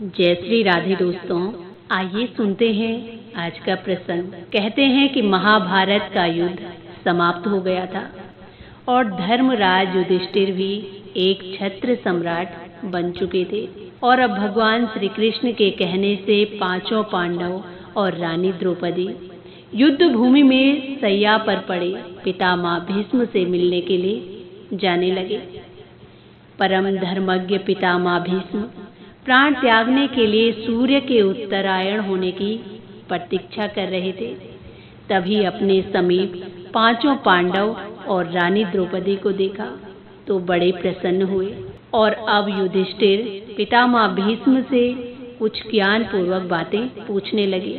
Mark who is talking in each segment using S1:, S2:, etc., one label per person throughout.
S1: जय श्री राधे दोस्तों, आइए सुनते हैं आज का प्रसंग। कहते हैं कि महाभारत का युद्ध समाप्त हो गया था और धर्मराज युधिष्ठिर भी एक छत्र सम्राट बन चुके थे और अब भगवान श्री कृष्ण के कहने से पांचों पांडव और रानी द्रौपदी युद्ध भूमि में सैया पर पड़े पितामह भीष्म से मिलने के लिए जाने लगे। परम धर्मज्ञ पितामह भीष्म प्राण त्यागने के लिए सूर्य के उत्तरायण होने की प्रतीक्षा कर रहे थे। तभी अपने समीप पांचों पांडव और रानी द्रौपदी को देखा तो बड़े प्रसन्न हुए और अब युधिष्ठिर पितामह भीष्म से कुछ ज्ञान पूर्वक बातें पूछने लगे।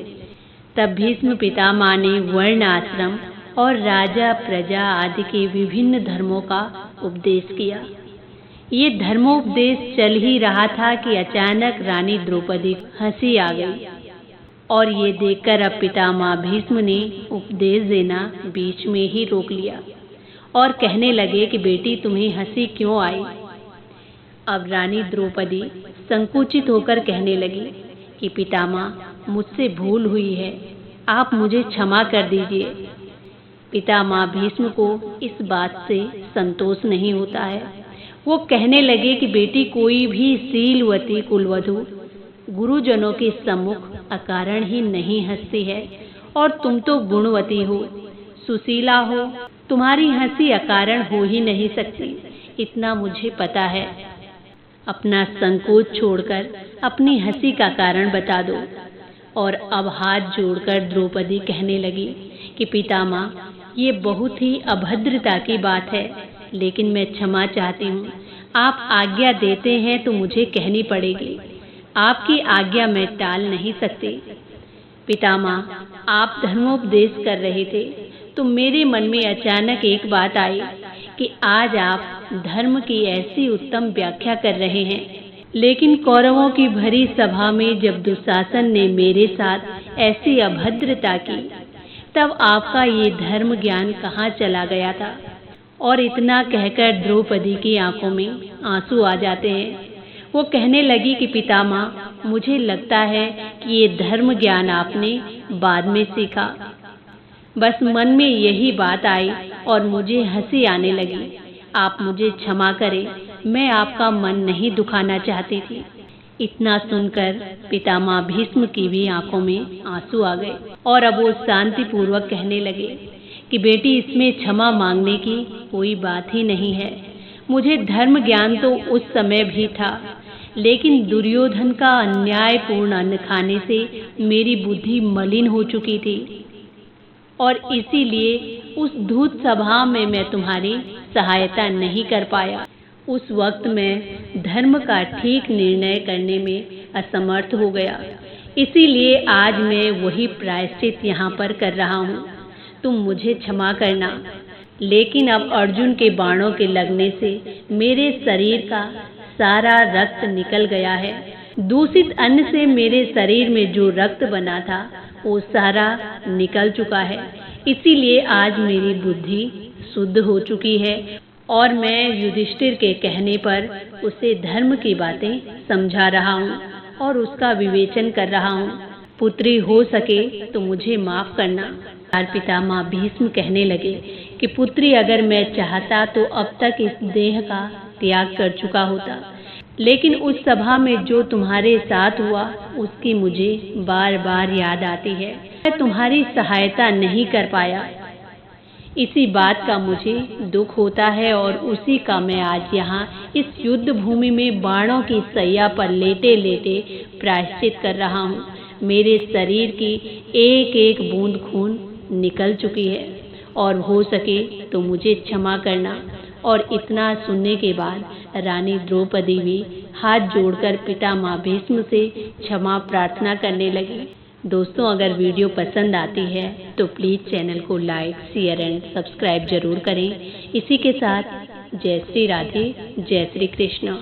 S1: तब भीष्म पितामह ने वर्ण आश्रम और राजा प्रजा आदि के विभिन्न धर्मों का उपदेश किया। ये धर्मोपदेश चल ही रहा था कि अचानक रानी द्रौपदी हंसी आ गई और ये देखकर अब पितामह भीष्म ने उपदेश देना बीच में ही रोक लिया और कहने लगे कि बेटी तुम्हें हंसी क्यों आई। अब रानी द्रौपदी संकुचित होकर कहने लगी कि पितामह मुझसे भूल हुई है, आप मुझे क्षमा कर दीजिए। पितामह भीष्म को इस बात से संतोष नहीं होता है। वो कहने लगे कि बेटी कोई भी शीलवती कुलवधू गुरुजनों के सम्मुख अकारण ही नहीं हंसती है और तुम तो गुणवती हो, सुशीला हो, तुम्हारी हंसी अकारण हो ही नहीं सकती, इतना मुझे पता है। अपना संकोच छोड़कर अपनी हंसी का कारण बता दो। और अब हाथ जोड़कर द्रौपदी कहने लगी कि पितामह ये बहुत ही अभद्रता की बात है, लेकिन मैं क्षमा चाहती हूँ। आप आज्ञा देते हैं तो मुझे कहनी पड़ेगी। आपकी आज्ञा मैं टाल नहीं सकती। पितामह, आप धर्मोपदेश कर रहे थे तो मेरे मन में अचानक एक बात आई कि आज आप धर्म की ऐसी उत्तम व्याख्या कर रहे हैं, लेकिन कौरवों की भरी सभा में जब दुशासन ने मेरे साथ ऐसी अभद्रता की, तब आपका ये धर्म ज्ञान कहाँ चला गया था। और इतना कहकर द्रौपदी की आंखों में आंसू आ जाते हैं। वो कहने लगी कि पितामह मुझे लगता है कि ये धर्म ज्ञान आपने बाद में सीखा। बस मन में यही बात आई और मुझे हंसी आने लगी। आप मुझे क्षमा करें, मैं आपका मन नहीं दुखाना चाहती थी। इतना सुनकर पितामह भीष्म की भी आंखों में आंसू आ गए और अब वो शांतिपूर्वक कहने लगे कि बेटी इसमें क्षमा मांगने की कोई बात ही नहीं है। मुझे धर्म ज्ञान तो उस समय भी था, लेकिन दुर्योधन का अन्यायपूर्ण अन्न खाने से मेरी बुद्धि मलिन हो चुकी थी और इसीलिए उस धूत सभा में मैं तुम्हारी सहायता नहीं कर पाया। उस वक्त मैं धर्म का ठीक निर्णय करने में असमर्थ हो गया, इसीलिए आज मैं वही प्रायश्चित यहाँ पर कर रहा हूँ। तुम मुझे क्षमा करना। लेकिन अब अर्जुन के बाणों के लगने से मेरे शरीर का सारा रक्त निकल गया है। दूषित अन्न से मेरे शरीर में जो रक्त बना था वो सारा निकल चुका है, इसीलिए आज मेरी बुद्धि शुद्ध हो चुकी है और मैं युधिष्ठिर के कहने पर उसे धर्म की बातें समझा रहा हूँ और उसका विवेचन कर रहा हूँ। पुत्री हो सके तो मुझे माफ करना। पितामह भीष्म कहने लगे कि पुत्री, अगर मैं चाहता तो अब तक इस देह का त्याग कर चुका होता, लेकिन उस सभा में जो तुम्हारे साथ हुआ उसकी मुझे बार बार याद आती है। मैं तुम्हारी सहायता नहीं कर पाया, इसी बात का मुझे दुख होता है और उसी का मैं आज यहाँ इस युद्ध भूमि में बाणों की सैया पर लेटे लेटे प्रायश्चित कर रहा हूँ। मेरे शरीर की एक एक बूंद खून निकल चुकी है और हो सके तो मुझे क्षमा करना। और इतना सुनने के बाद रानी द्रौपदी भी हाथ जोड़कर पितामह भीष्म से क्षमा प्रार्थना करने लगी। दोस्तों, अगर वीडियो पसंद आती है तो प्लीज़ चैनल को लाइक, शेयर एंड सब्सक्राइब जरूर करें। इसी के साथ जय श्री राधे, जय श्री कृष्ण।